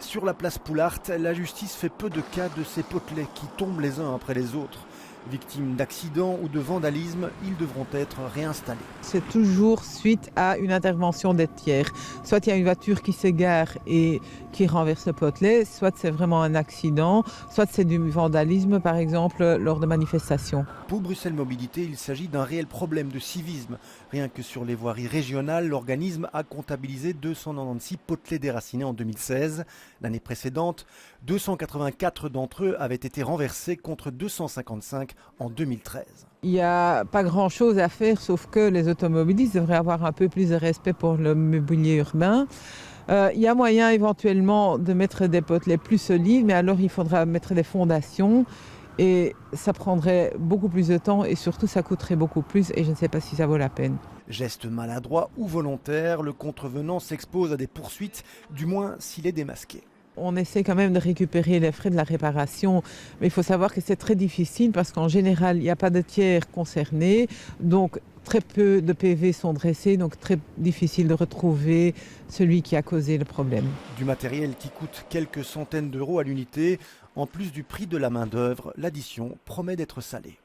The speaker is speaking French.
Sur la place Poulart, la justice fait peu de cas de ces potelets qui tombent les uns après les autres. Victimes d'accidents ou de vandalisme, ils devront être réinstallés. C'est toujours suite à une intervention des tiers. Soit il y a une voiture qui s'égare et qui renverse le potelet, soit c'est vraiment un accident, soit c'est du vandalisme, par exemple, lors de manifestations. Pour Bruxelles Mobilité, il s'agit d'un réel problème de civisme. Rien que sur les voiries régionales, l'organisme a comptabilisé 296 potelets déracinés en 2016. L'année précédente, 284 d'entre eux avaient été renversés contre 255 en 2013. Il n'y a pas grand-chose à faire, sauf que les automobilistes devraient avoir un peu plus de respect pour le mobilier urbain. Il y a moyen éventuellement de mettre des potelets plus solides, mais alors il faudra mettre des fondations et ça prendrait beaucoup plus de temps et surtout ça coûterait beaucoup plus et je ne sais pas si ça vaut la peine. Geste maladroit ou volontaire, le contrevenant s'expose à des poursuites, du moins s'il est démasqué. On essaie quand même de récupérer les frais de la réparation, mais il faut savoir que c'est très difficile parce qu'en général, il n'y a pas de tiers concernés, donc très peu de PV sont dressés, donc très difficile de retrouver celui qui a causé le problème. Du matériel qui coûte quelques centaines d'euros à l'unité, en plus du prix de la main-d'œuvre, l'addition promet d'être salée.